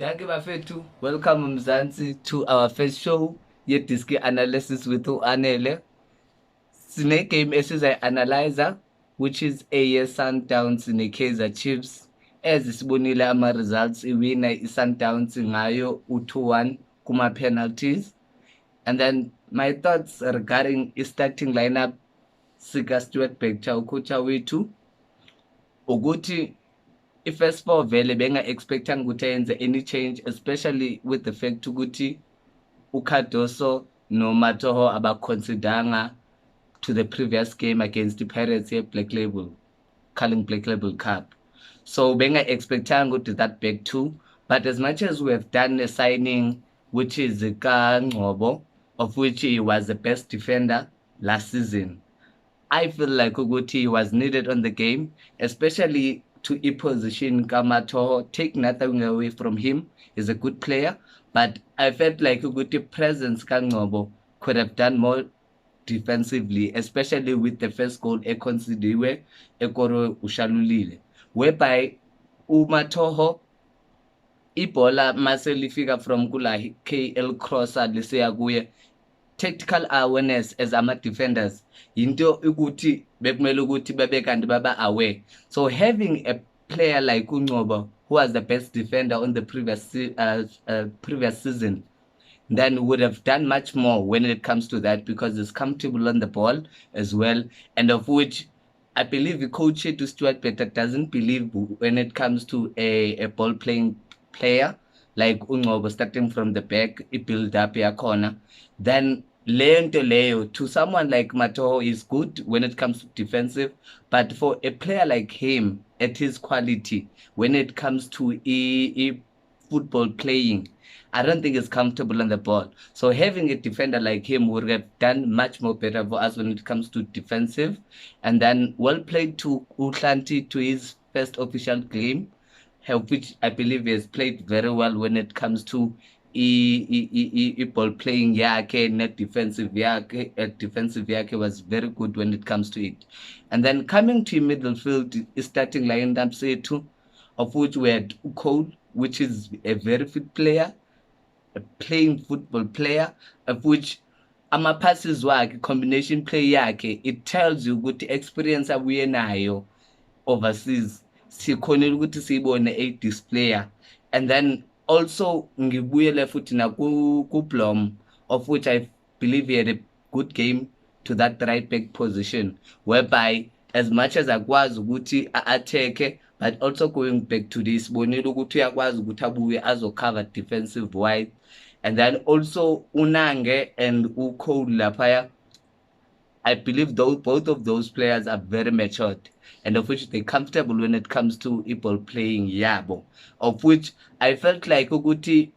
Thank you, Bafetu. Welcome, Mzansi, to our first show, yet this analysis with Anele. Snake game is an analyzer, which is a Sundowns in the Kaizer Chiefs. As isibonile ama results, iwina i-Sundowns ngayo u-2-1 kuma penalties. And then my thoughts regarding starting lineup sika Stuart Bector ukocha wethu ukuthi i-first four vele benga-expectanga ukuthi ayenze any change, especially with the fact ukuthi uKadoso noMatoho abaconsideranga to the previous game against the Pirates here, Black Label, calling Black Label Cup. So benga-expectanga ukuthi that back too. But as much as we have done a signing, which is Ngcobo, of which he was the best defender last season, I feel like Uguti he was needed on the game, especially to a position Kamato. Take nothing away from him. He's a good player, but I felt like Uguti presence Kangnobo could have done more defensively, especially with the first goal Ekonsidiwe Ekoro Ushalulile, whereby Umatoho ibola maselifika from kula KL crosser liseya kuye. Tactical awareness as ama defenders into ukuthi bekumele ukuthi bebe kanti baba aware. So having a player like Ngcobo, who was the best defender on the previous season, then would have done much more when it comes to that, because he's comfortable on the ball as well, and of which I believe the coach to Stuart Bector doesn't believe when it comes to a ball playing player like Ngcobo starting from the back, it build up your corner. Then Leo to someone like Matoho is good when it comes to defensive, but for a player like him at his quality, when it comes to football playing, I don't think he's comfortable on the ball. So having a defender like him would have done much more better for us when it comes to defensive. And then well played to Utlanti to his first official game, which I believe he has played very well when it comes to ball playing yakhe, net defensive yakhe was very good when it comes to it. And then coming to midfield, starting lineup say two, of which we had Cole, which is a very fit player, a playing football player, of which ama passes wakhe, combination play yakhe, it tells you good experience abuye nayo overseas sikhonela ukuthi siyibone a displayer. And then also ngibuyele futhi na ku Blom, of which I believe he had a good game to that right back position, whereby as much as akwazi ukuthi attack, but also going back to this bonile ukuthi uyakwazi ukuthi abuye azocover defensive wide. And then also Unange and Uko Lapaya, I believe both of those players are very matured, and of which they're comfortable when it comes to ball playing yabo, of which I felt like Uguti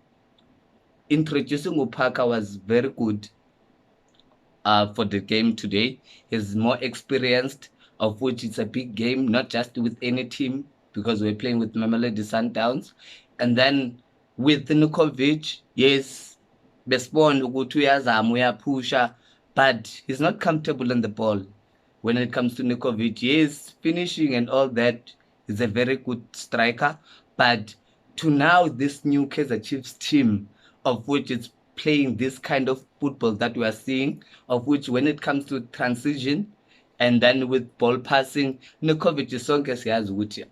introducing Upaka was very good for the game today. He's more experienced, of which it's a big game, not just with any team, because we're playing with Mamelodi Sundowns. And then with Nukovic, yes, Besbon Ugutu uyazama uyapusha, but he's not comfortable on the ball. When it comes to Nukovic, yes, finishing and all that, he's a very good striker, but to now this new Kaizer Chiefs team, of which it's playing this kind of football that we are seeing, of which when it comes to transition and then with ball passing, Nukovic is sonke siyazi ukuthi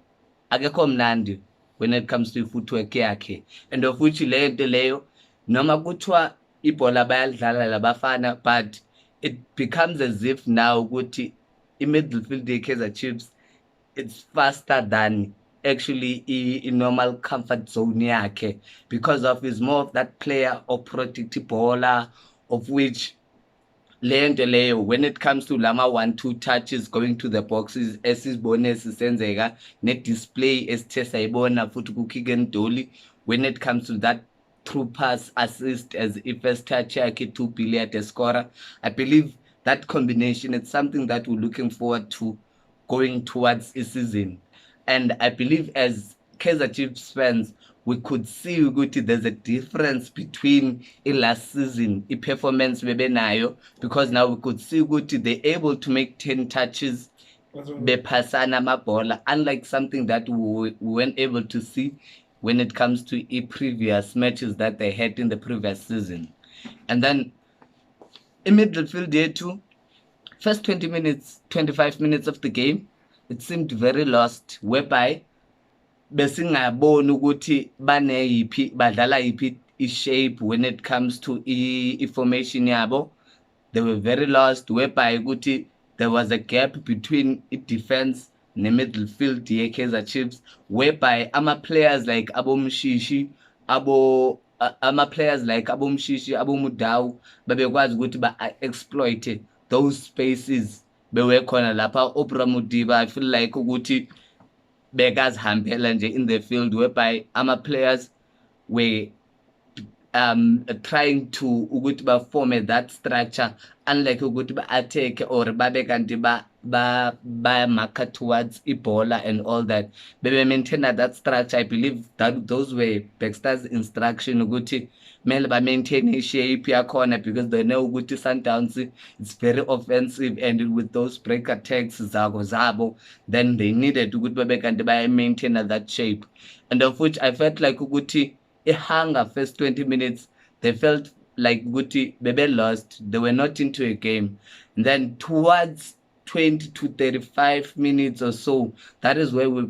akekho mnandi when it comes to footwork yakhe, and of which leyo noma kuthiwa ibhola bayalidlala labafana, but it becomes as if now ukuthi i-midfield Kaizer Chiefs, it's faster than actually in normal comfort zone yakhe, because of his more of that player or protective bowler, of which leyo when it comes to lama 1-2 touches going to the boxes esizibone sisenzeka ne-display esithe sayibona futhi ku-Kigen Dolly when it comes to that through pass assist as first touch yakhe to Billy scorer. I believe that combination is something that we're looking forward to going towards a season. And I believe as Kaizer Chiefs fans, we could see ukuthi there's a difference between last season performance bebenayo, because now we could see ukuthi they're able to make 10 touches bephasana amabhola, unlike something that we weren't able to see when it comes to previous matches that they had in the previous season. And then in midfield yethu, first 20 minutes, 25 minutes of the game, it seemed very lost, whereby besingaboni ukuthi baneyiphi badlala yiphi i-shape when it comes to i-formation yabo. They were very lost, whereby ukuthi there was a gap between i-defense ne-midfield ye-Kaizer Chiefs, whereby ama-players like abomshishi ama-players like abomshishi abomudau babekwazi ukuthi ba-exploite those spaces bewekhona lapha. Obramudiba, I feel like ukuthi bekazihambela nje in the field, whereby ama-players were trying to ukuthi ba-form that structure, unlike ukuthi ba-attack or babe kanti ba-marker towards ibhola and all that. Bebe-maintain that structure. I believe that those were Baxter's instruction ukuthi mele ba-maintain i-shape yakhona, because they know ukuthi Sundowns it's very offensive, and with those break attacks zabo, then they needed ukuthi babe kanti ba-maintain that shape. And of which I felt like ukuthi hunger first 20 minutes, they felt like Guti Bebe lost. They were not into a game. And then towards 20 to 35 minutes or so, that is where we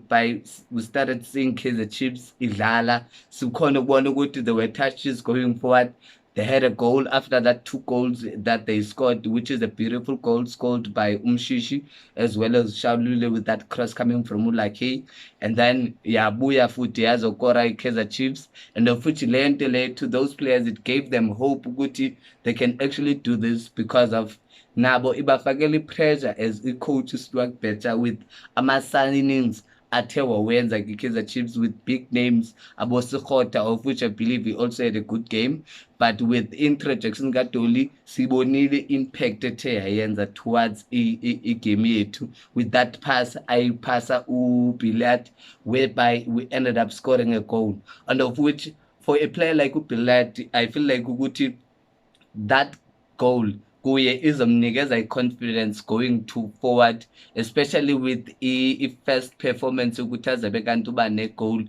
started seeing Kaizer Chiefs idlala. Sikhona ukubona ukuthi there were touches going forward. They had a goal after that, 2 goals that they scored, which is a beautiful goal scored by Umshishi, as well as Shaulule with that cross coming from Ulake. And then Yabuya Futiazo Kora Kaizer Chiefs. And of which led to those players, it gave them hope Guti they can actually do this, because of Nabo Ibafageli pressure as the coaches work better with signings. Atewa Wenza Kaizer Chiefs with big names, Abosikota, of which I believe he also had a good game. But with introduction Gatoli, Sibonile impacted Yenza towards a game yethu. With that pass, I pass Upilat, whereby we ended up scoring a goal. And of which, for a player like Upilat, I feel like Uguti, that goal kuye izomnikeza confidence going to forward, especially with first performance ukuthi azabe kanti uba ne-goal,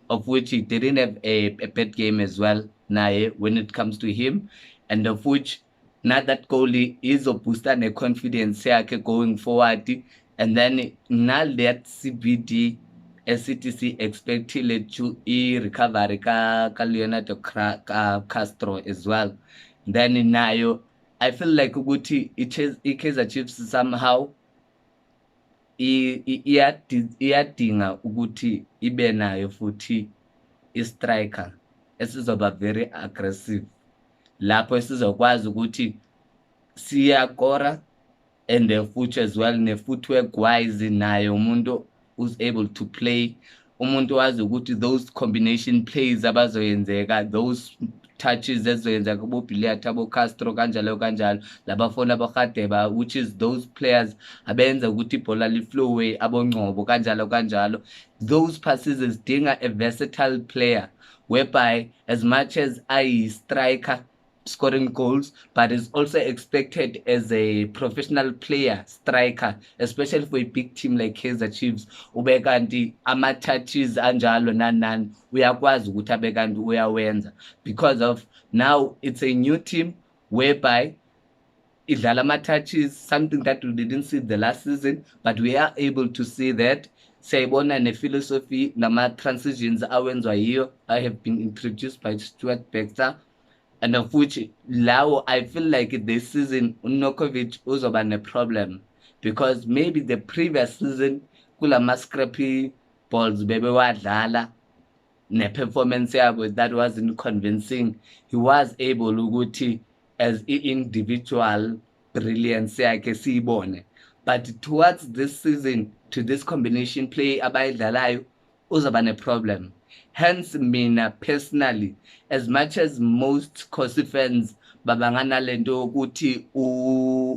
of which he didn't have a bad game as well naye when it comes to him. And of which now that goal izoboosta ne-confidence yakhe going forward. And then now that CBD SCTC expectile to recovery ka Leonardo Castro as well. Then nayo I feel like ukuthi Kaizer Chiefs somehow iyadinga ukuthi ibe nayo futhi i-striker esizoba very aggressive, lapho esizokwazi ukuthi siyakora, and the future as well, ne-footwork wise nayo umuntu who's able to play, umuntu wazi ukuthi those combination plays abazoyenzeka, those touches ezoyenza kubo Billiard abo Castro kanjalo labafona abahadeba, which is those players abenza ukuthi ibhola li-flow way, abongcobo kanjalo. Those passes zidinga a versatile player, whereby as much as I striker scoring goals, but is also expected as a professional player, striker, especially for a big team like Kaizer Chiefs. Ube kanti ama-touches anjalo nan uyakwazi ukuthi abe kanti uyawenza, because of now it's a new team whereby idlala ama-touches, something that we didn't see the last season, but we are able to see that. Siyayibona ne-philosophy nama-transitions awenzwa yiyo I have been introduced by Stuart Baxter. And of which now I feel like this season Unokovic uzoba ne problem, because maybe the previous season kula scrappy balls bebe wadlala ne performance yabo that wasn't convincing. He was able ukuthi as individual brilliance yakhe siyibone, but towards this season, to this combination play abayidlalayo uzoba ne problem. Hence, mina personally, as much as most Kosi fans babangana lento ukuthi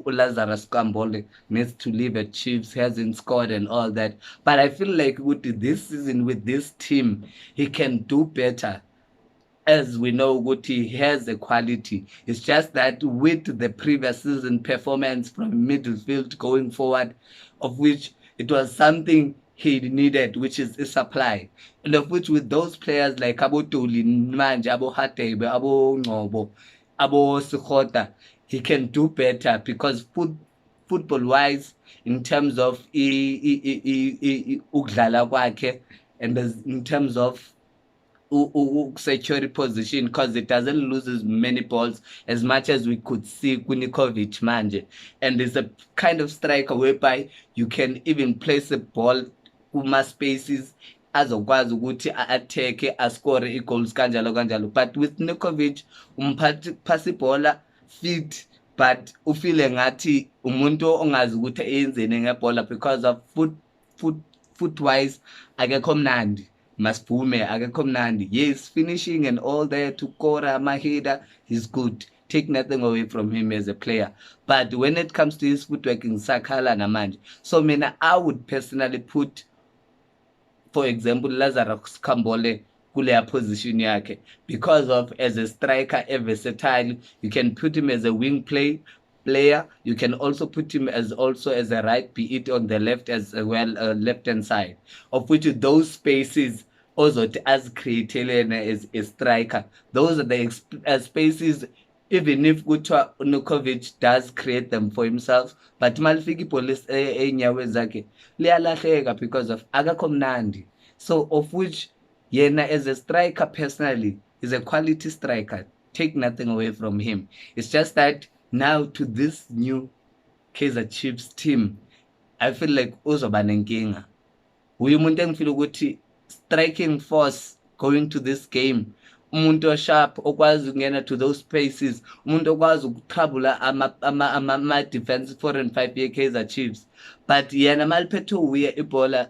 Lazarus Kambole needs to leave at Chiefs, hasn't scored and all that, but I feel like this season with this team he can do better. As we know, Guti has a quality. It's just that with the previous season performance from midfield going forward, of which it was something he needed, which is a supply. And of which with those players like Abo Tuli, Manje, Abo Hatebe, Abo Ngobo, Abo Sukhota, he can do better because football wise, in terms of ukudlala kwakhe, and in terms of security position, because it doesn't lose as many balls as much as we could see Kunikovic manje. And it's a kind of striker whereby you can even place a ball kuma spaces azokwazi ukuthi a-attack ascore i-goals kanjalo kanjalo. But with Nikovic umphathi phasa ibhola fit, but ufile ngathi umuntu ongazi ukuthi eyenzeni ngebhola because of foot wise akekho mnandi. Maspume akekho mnandi. Yes, finishing and all there to Kora Mahida, he's good. Take nothing away from him as a player. But when it comes to his footwork in Sakala Namanje, so mina I would personally put, for example, Lazarus Kambole kule position yake, because of as a striker, a versatile. You can put him as a wing player. You can also put him as a right, be it on the left as well, left hand side, of which those spaces also as created as a striker. Those are the spaces. Even if Nukovic does create them for himself, but malifiki police enyawe zakhe liyalahleka because of akakho mnandi. So of which yena as a striker personally is a quality striker. Take nothing away from him. It's just that now to this new Kaizer Chiefs team, I feel like uzoba nenkinga. Uyu muntu engifila ukuthi striking force going to this game, umuntu sharp okwazi ukungena to those spaces, umuntu okwazi ukutrouble ama defense 4 and 5 ye-Kaizer Chiefs. But yena maliphethe uya ibhola,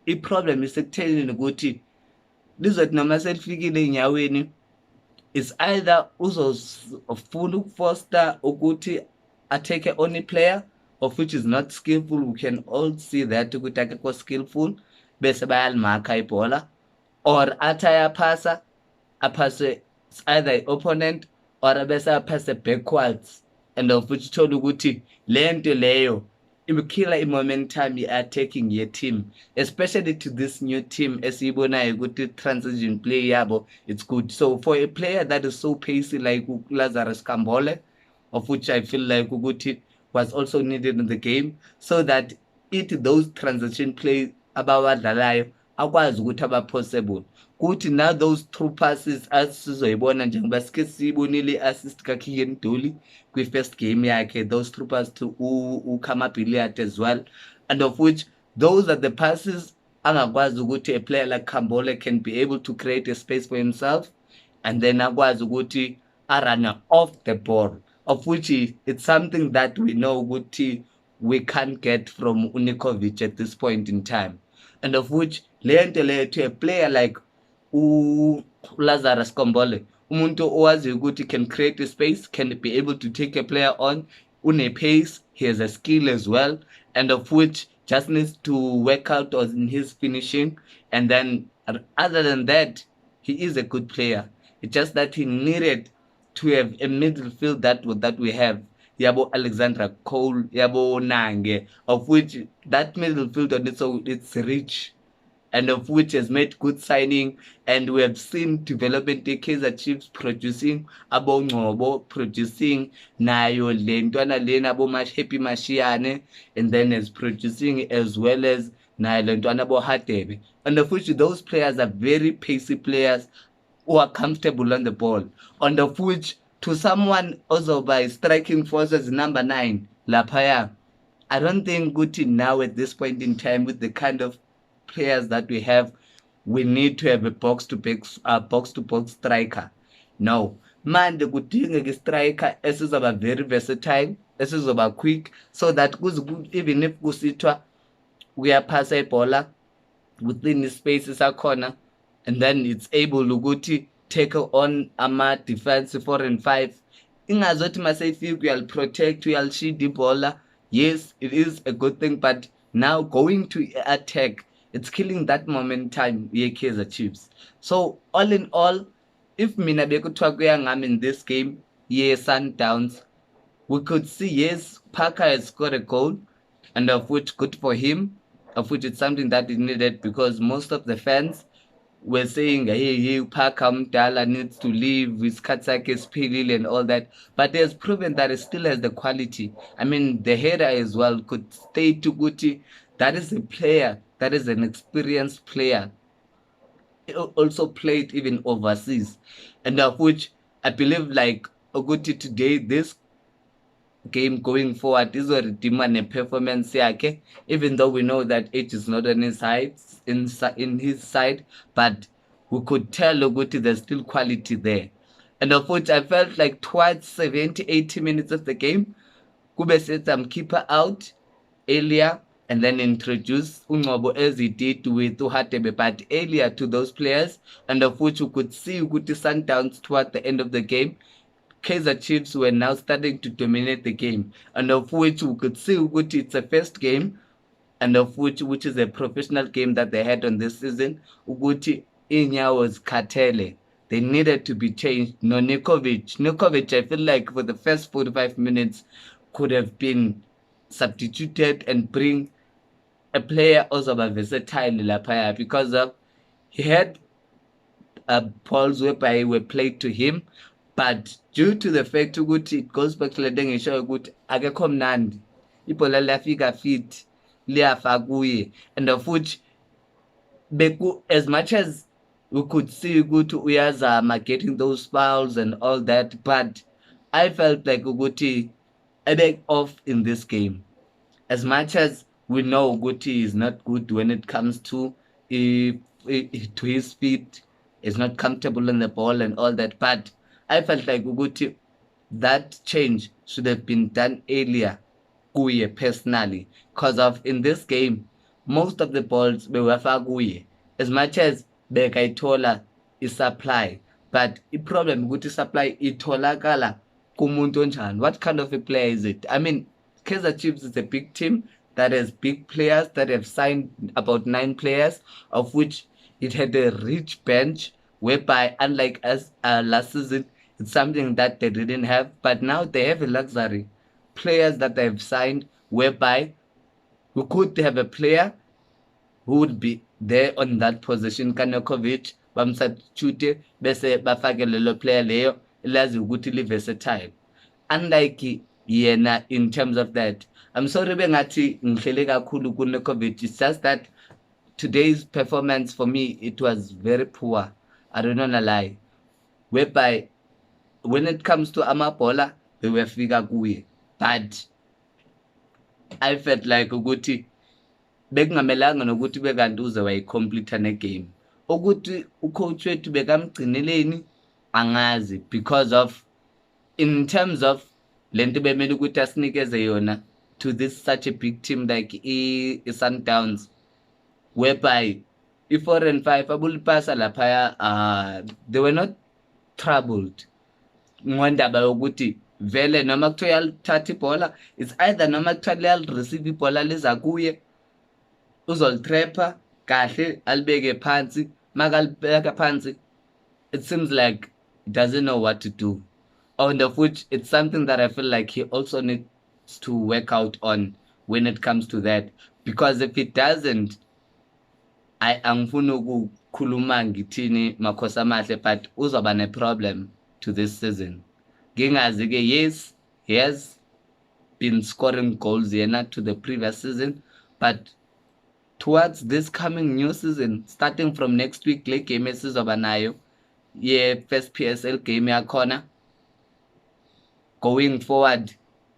i-problem isekuthenini ukuthi lizothi noma selifikile enyaweni, it's either uzofuna ukufoster ukuthi atake only player of which is not skillful. We can all see that ukuthi akekho skillful bese bayalimarka ibhola, or atayapasa apase either opponent or bese apase backwards, and of which thola ukuthi lento leyo imkilla i-momentum i-attacking ye-team, especially to this new team esiyibonayo ukuthi transition play yabo it's good. So for a player that is so pacey like Lazarus Kambole, of which I feel like ukuthi was also needed in the game, so that those transition play abawadlalayo akwazi ukuthi aba-possible kuthi now those through passes asizoyibona njengoba sike siyibonile i-assist kaKeegan Dolly kwi-first game yakhe, those through passes to uKamabiliat as well, and of which those are the passes angakwazi ukuthi a player like Kambole can be able to create a space for himself and then akwazi ukuthi a-run off the ball, of which it's something that we know ukuthi we can't get from Unikovic at this point in time, and of which lento leyo to a player like Lazarus Kambole, umuntu owazi ukuthi can create a space, can be able to take a player on, une pace, he has a skill as well, and of which just needs to work out on his finishing, and then other than that he is a good player. It's just that he needed to have a midfield that we have. Yabo Alexandra Cole, Yabo Nange, of which that midfield on it's rich, and of which has made good signing, and we have seen development in Kaizer Chiefs producing, Abo Ngobo producing, nayo lentwana lena abo Happy Mashiane, and then is producing as well as nayo lentwana abo Hatebe, and of which those players are very pacey players who are comfortable on the ball, and of which to someone also by striking forces number 9 Lapaya, I don't think Guti now at this point in time with the kind of players that we have, we need to have a box to box striker. No, man, the good striker esizoba very versatile, esizoba quick, so that even if kusitwa uyaphasa ibhola within the spaces akhona, and then it's able ukuthi take on ama defense 4 and 5, ingazothi masayifika uyaliprotect, uyalishida ibhola. Yes, it is a good thing, but now going to attack, it's killing that momentum ye-Kaizer Chiefs. So all in all, if mina bekuthiwa kuyangami in this game ye-Sundowns, we could see, yes, Parker has scored a goal, and of which good for him, of which it's something that is needed because most of the fans were saying, hey, Parker Mdala needs to leave with Katsake Spilil and all that. But he has proven that it still has the quality. I mean, the header as well could stay to Guti. That is a player, that is an experienced player. He also played even overseas. And of which I believe like Oguti today, this game going forward izoredeema neperformance yakhe, even though we know that age is not on his side, in his side, but we could tell ukuthi there's still quality there. And of which I felt like towards 70-80 minutes of the game, kube set some keeper out earlier and then introduce Ungcobo as he did with Uhatebe, but earlier to those players, and of which you could see Uguti Sundowns toward the end of the game. Kaizer Chiefs were now starting to dominate the game, and of which we could see Uguti it's a first game, and of which is a professional game that they had on this season. Uguti Inya was Katele. They needed to be changed. No, Nikovic, I feel like for the first 45 minutes could have been substituted and bring a player also versatile lapaya because of he had balls whereby were played to him, but due to the fact ukuthi it goes back to the thing ngisho ukuthi akekho mnandi ibhola liyafika fit liyafa kuye, and of which as much as we could see ukuthi uyazama getting those fouls and all that, but I felt like ukuthi a off in this game. As much as we know Guti is not good when it comes to his feet, is not comfortable on the ball and all that, but I felt like Guti, that change should have been done earlier, Kuye personally, because of in this game, most of the balls were Kuye. As much as Bekaitola is supply, but the problem Guti supply itolakala kumuntu onjani. What kind of a player is it? I mean, Kaizer Chiefs is a big team that has big players that have signed about 9 players, of which it had a rich bench, whereby unlike us last season, it's something that they didn't have. But now they have a luxury players that they've signed, whereby we could have a player who would be there on that position. Kanokovic bamsubstitute bese bafake lelo player leyo elazi ukuthi li versatile. Unlike yena in terms of that, I'm sorry bengathi ngihlele kakhulu kuNekovic. It's just that today's performance for me, it was very poor. I don't wanna lie. Whereby when it comes to Amapola, they were figure kuye. But I felt like ukuthi bekungamelanga nokuthi bekanti uze wayicomplete negame. Ukuthi ucoach wethu bekamgcineleni angazi because of in terms of lento bemele ukuthi asinikeze yona to this such a big team like Sundowns, whereby if 4 and 5 abulipasa laphaya they were not troubled ngondaba yokuthi vele noma kuthiwa yalithatha ibhola, it's either noma kuthiwa liyalireceive ibhola liza kuye uzolitrapha kahle alibeke phansi, makalibeka phansi it seems like he doesn't know what to do. On of which it's something that I feel like he also needs to work out on when it comes to that, because if he doesn't, angifuni ukukhuluma ngithini makhosi amahle, but uzoba ne problem to this season. Ngingazi ke, yes, he has been scoring goals yena to the previous season, but towards this coming new season, starting from next week, le game esizoba nayo first PSL game yakhona, going forward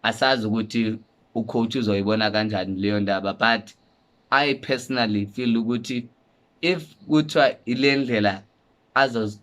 asazi ukuthi ucoach uzoyibona kanjani leyo ndaba, but I personally feel ukuthi if kuthiwa ile ndlela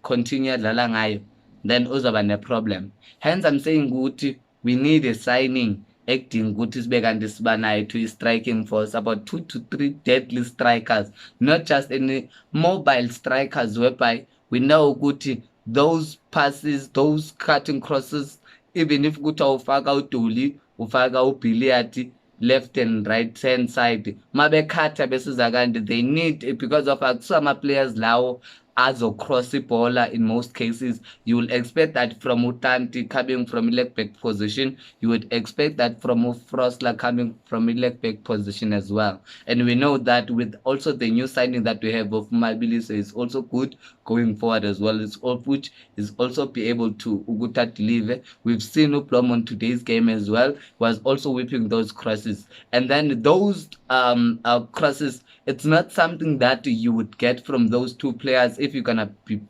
continue adlala ngayo, then uzoba ne problem. Hence I'm saying ukuthi we need a signing ekudinga ukuthi sibe kanti sibanayo to striking force, about 2 to 3 deadly strikers, not just any mobile strikers, whereby we know ukuthi those passes, those cutting crosses, even if kuthiwa ufaka uDuli ufaka uBilliard left and right hand side, mabekhatha besiza kanti they need, because of akusama players lawo as a crossy bowler in most cases. You will expect that from Utanti coming from a leg back position. You would expect that from Frosler coming from a leg back position as well. And we know that with also the new signing that we have of Mabilis is also good going forward as well. It's all which is also be able to Uguta deliver. We've seen Uplom on today's game as well, was also whipping those crosses. And then those crosses, it's not something that you would get from those two players if you're gonna be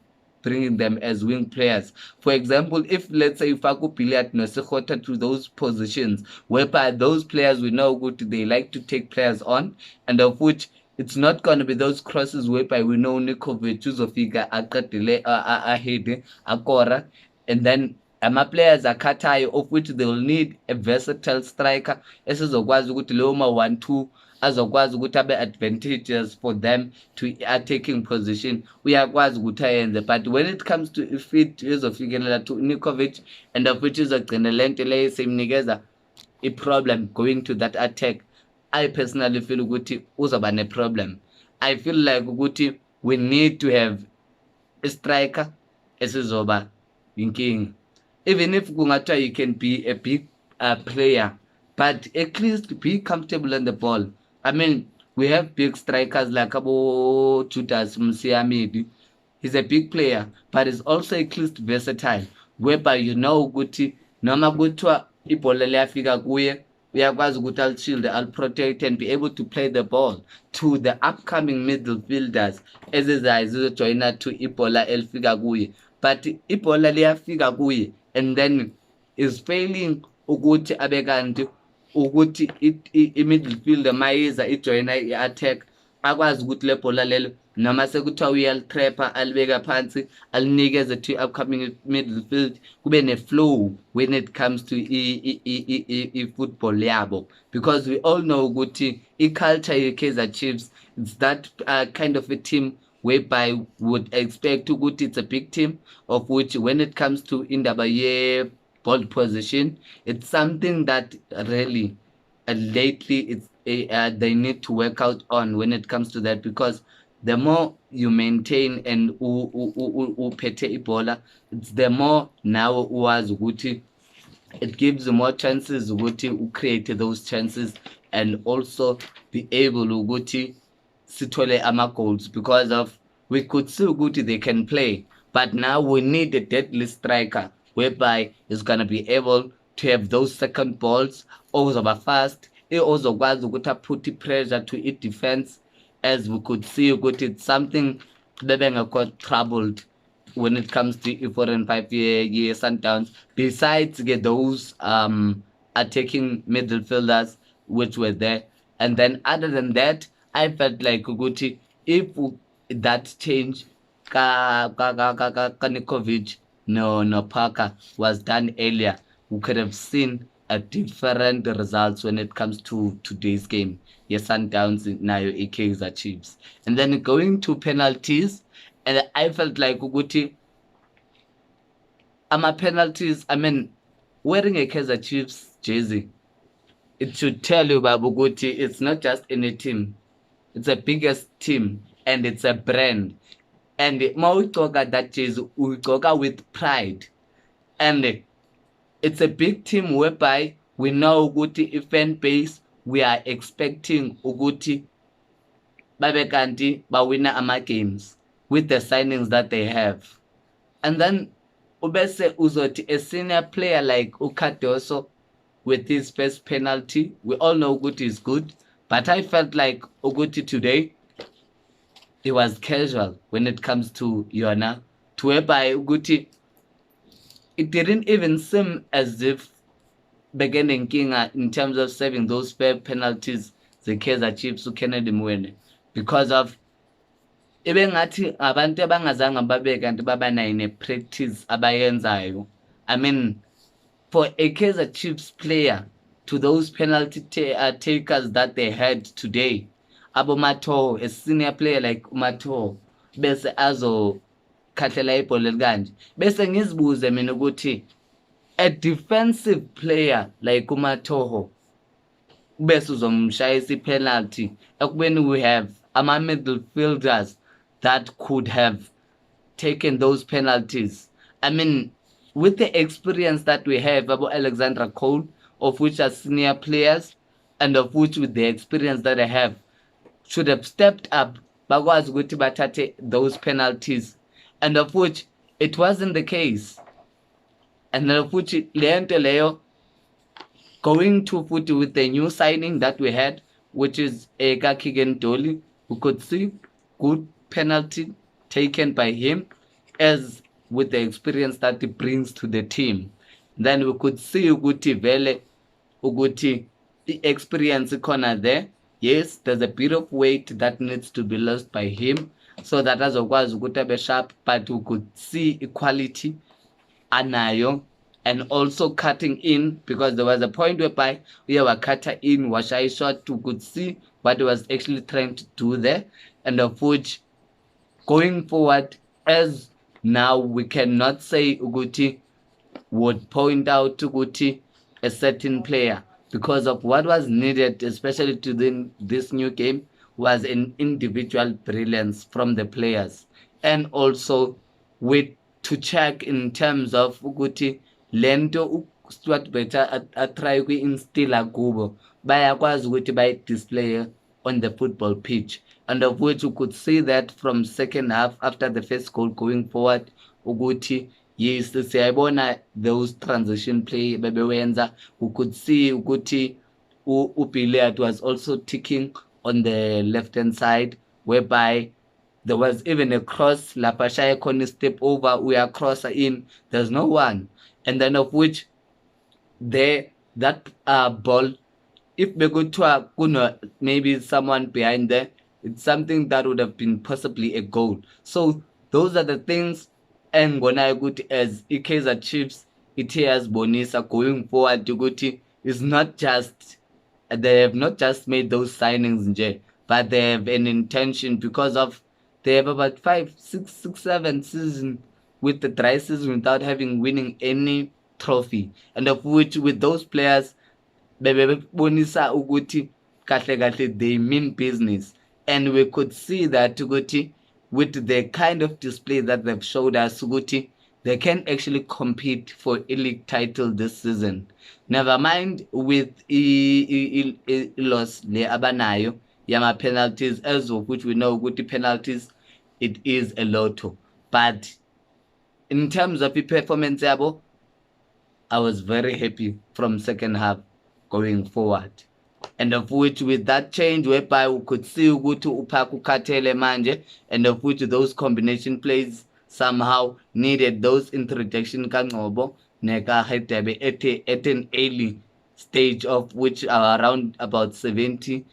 bringing them as wing players. For example, if let's say Faku Piliat Nosekota to those positions, whereby those players we know good, they like to take players on, and of which it's not going to be those crosses whereby we know Nikovic, Uzofika, Akatile, Ahede, Akora, and then ama-players akhathayo of which they will need a versatile striker esizokwazi ukuthi leyo ma-1-2 azokwazi ukuthi abe-advantages for them to attacking position uyakwazi ukuthi ayenze. But when it comes to ifit ezofikelela to Nikovic and of which izogcina le nto leyo semnikeza i-problem going to that attack, I personally feel ukuthi uzoba ne-problem. I feel like ukuthi we need to have a striker esizoba inking. Even if kungathiwa you can be a big player, but at least be comfortable on the ball. I mean, we have big strikers like Abo Judas Msiamedi. He's a big player, but he's also at least versatile, whereby you know ukuthi noma kuthiwa ibhola liyafika kuye uyakwazi ukuthi al-shield, al-protect and be able to play the ball to the upcoming midfielders ezizayo zizojoyina to ibhola elifika kuye. But ibhola liyafika kuye and then is failing ukuthi abekanti ukuthi i-midfielder mayiza ijoyina i-attack akwazi ukuthi le bhola lelo noma sekuthiwa uyalitrapha alibeka phansi alinikeze to upcoming midfield kube ne-flow when it comes to i-football yabo, because we all know ukuthi i-culture ye-Kaizer Chiefs, it's that kind of a team whereby would expect ukuthi it's a big team of which when it comes to indaba ye-ball position, it's something that really lately it's they need to work out on when it comes to that, because the more you maintain and uphethe ibhola, it's the more now uwazi ukuthi it gives you more chances ukuthi create those chances and also be able ukuthi sithole ama-goals, because of we could see ukuthi they can play, but now we need a deadly striker whereby is going to be able to have those second balls, ozoba fast, ozokwazi ukuthi aphuthi pressure to i-defense, as we could see ukuthi it's something bebengekho troubled when it comes to i-4 and 5 year Sundowns, besides get those attacking midfielders which were there. And then other than that, I felt like ukuthi if that change ka Nikovic no Parker was done earlier, we could have seen a different results when it comes to today's game. Yes, Sundowns nayo i-Kaizer Chiefs. And then going to penalties, and I felt like ukuthi penalties, I mean, wearing a Kaizer Chiefs jersey, it should tell you Babu ukuthi it's not just any team, it's the biggest team and it's a brand. And mawugqoka that jersey ugqoka with pride, and it's a big team whereby we know ukuthi i-fan base, we are expecting ukuthi babe kanti bawina ama-games with the signings that they have. And then ubese uzothi a senior player like Ukadoso with his first penalty, we all know ukuthi is good, but I felt like Uguti today, it was casual when it comes to Yona, to whereby Uguti, it didn't even seem as if beginning King in terms of saving those fair penalties the Kaizer Chiefs uKennedy Mwene, because of ebengathi abantu abangazange babe kanti babanayo ne-practice abayenzayo. I mean, for a Kaizer Chiefs player to those penalty takers that they had today, Mato, a senior player like Mato, bese azo khahlela ibhola kanje, bese ngizibuze mina ukuthi a defensive player like Umatoho bese uzomshayisa i-penalty ekubeni we have ama midfielders that could have taken those penalties. I mean, with the experience that we have about Alexandra Cole, of which are senior players, and of which with the experience that they have, should have stepped up bakwazi ukuthi bathathe those penalties, and of which it wasn't the case. And of which lento leyo, going to futhi with the new signing that we had, which is Eka Kigen Dolly, we could see good penalty taken by him, as with the experience that he brings to the team. Then we could see ukuthi vele ukuthi the experience corner there. Yes, there's a bit of weight that needs to be lost by him so that azokwazi ukuthi abe sharp, but we could see equality anayo, and also cutting in, because there was a point whereby we were cutting in washai shot, we could see what he was actually trying to do there, and of which going forward, as now we cannot say ukuthi would point out ukuthi a certain player, because of what was needed, especially to this new game, was an individual brilliance from the players, and also with to check in terms of ukuthi lento Stuart better try to instill kubo bayakwazi ukuthi display on the football pitch, and of which you could see that from second half after the first goal going forward ukuthi yes, siyabona those transition play bebewenza. We could see ukuthi uPilate was also ticking on the left hand side, whereby there was even a cross, Lapashaya Koni step over, we are crosser in, there's no one. And then of which that ball, if we go to maybe someone behind there, it's something that would have been possibly a goal. So those are the things, and when I go to as Kaizer Chiefs, it has Bonisa going forward to go to, it's not just, they have not just made those signings, but they have an intention, because of they have about 5, 6, 7 seasons with the dry season without having winning any trophy, and of which with those players bonisa ukuthi kahle they mean business, and we could see that ukuthi with the kind of display that they've showed us ukuthi they can actually compete for a league title this season. Never mind with loss le abanayo yama penalties, as of which we know ukuthi penalties, it is a lotto, but in terms of the performance yabo, I was very happy from second half going forward, and of which with that change whereby we could see ukuthi uPhaku Khathele manje, and of which those combination plays somehow needed those introduction kaNgcobo neka Hedebe at an early stage, of which are around about 70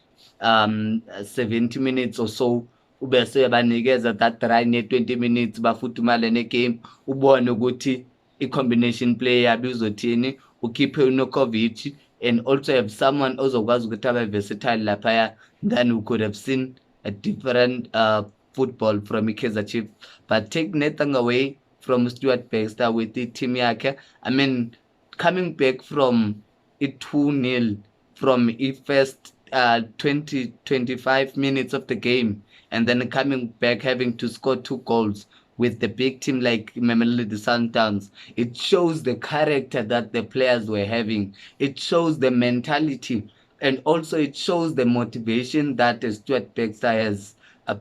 minutes or so, ubese banikeza that run 20 minutes bafuthumale negame, ubone ukuthi i-combination play yabi uzothini, ukhiphe uNokovic, and also have someone ozokwazi ukuthi abe versatile laphaya. Then we could have seen a different football from Kaizer Chiefs, but take nothing away from Stuart Baxter with the team yakhe. I mean, coming back from it 2-0 from the first 20-25 minutes of the game, and then coming back having to score 2 goals with the big team like Mamelodi Sundowns, it shows the character that the players were having. It shows the mentality, and also it shows the motivation that Stuart Baxter has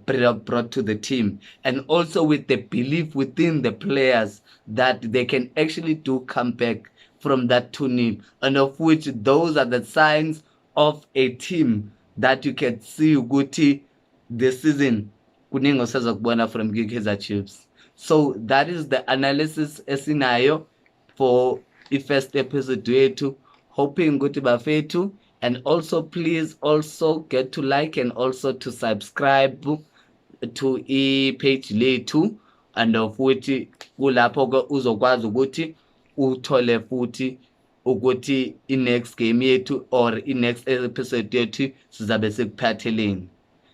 brought to the team, and also with the belief within the players that they can actually do comeback from that 2-0, and of which those are the signs of a team that you can see ukuthi this season kuningi osazokubona from Kaizer Chiefs. So that is the analysis esinayo for the first episode yethu, hoping ukuthi bafethu, and also please also get to like and also to subscribe to page lethu, and of which kulapho ke uzokwazi ukuthi uthole futhi ukuthi i-next game yethu or i-next episode yethu sizabe sikuphatheleni.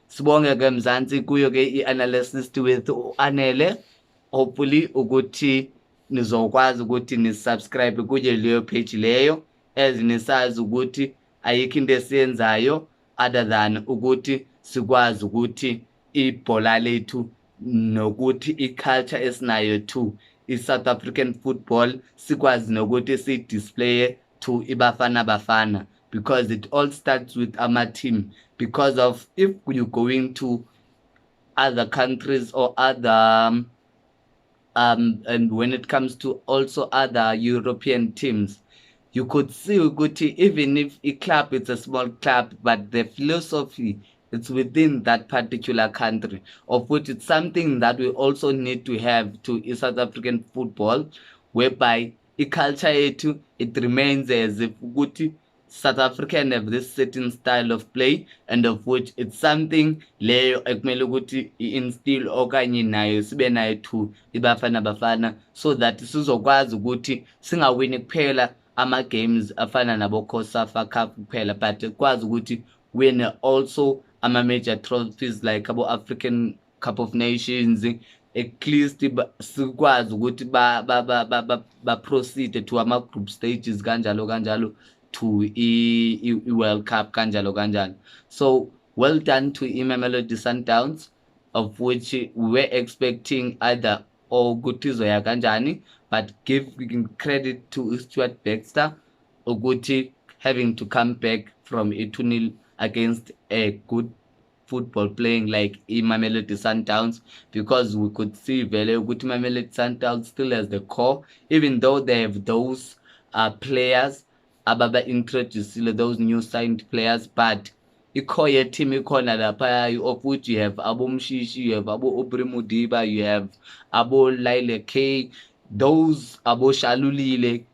Sibonge ke Mzansi kuyo ke i-analyst with Anele. Hopefully ukuthi nizokwazi ukuthi nisubscribe kuye leyo page leyo, as nisazi ukuthi ayikho into esiyenzayo other than ukuthi sikwazi ukuthi ibhola lethu nokuthi i-culture esinayo too i-South African football sikwazi nokuthi si-display to ibafana bafana, because it all starts with ama-team. Because of if you're going to other countries or other and when it comes to also other European teams, you could see ukuthi even if a club is a small club, but the philosophy it's within that particular country, of which it's something that we also need to have to South African football, whereby a culture yethu it remains as if ukuthi South African have this certain style of play, and of which it's something leyo ekumele ukuthi i-instill okanye nayo sibe nayo to ibafana bafana, so that sizokwazi ukuthi singawini kuphela ama-games afana nabo-COSAFA Cup kuphela, but kwazi ukuthi win also ama-major trophies like abo-African Cup of Nations, at least sikwazi ukuthi ba-proceed to ama-group stages kanjalo to i-World Cup kanjalo. So well done to Mamelodi Sundowns, of which we were expecting either ukuthi izoya kanjani, but giving credit to Stuart Baxter ukuthi having to come back from a 2-0 against a good football playing like Mamelodi Sundowns, because we could see vele ukuthi Mamelodi Sundowns still has the core, even though they have those players ababa introduced those new signed players, but i-core team ikhona lapha, of which you have Abo Mshishi, you have Abo Aubrey Mudiba, you have Abo Laile K, those Abo Shalulile,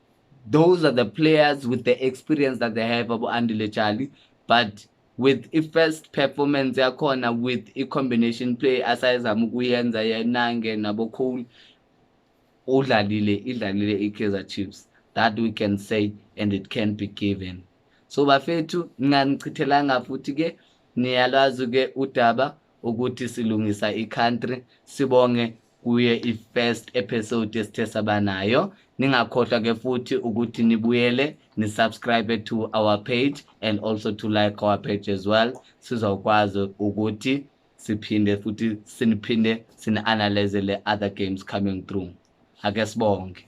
those are the players with the experience that they have, Abo Andile Charlie, but with i-first performance yakhona, with i-combination play asayizama ukuyenza yenange nabo Cole, idlalile i-Kaizer Chiefs, that we can say, and it can be given. So bafethu nginganichithelanga futhi ke niyalazi ke udaba ukuthi silungisa i-country, sibonge kuye i-first episode esithe sabanayo. Ningakhohlwa ke futhi ukuthi nibuyele ni-subscribe to our page and also to like our page as well, sizokwazi ukuthi siphinde futhi siniphinde sini-analyze le other games coming through. Ake sibonge.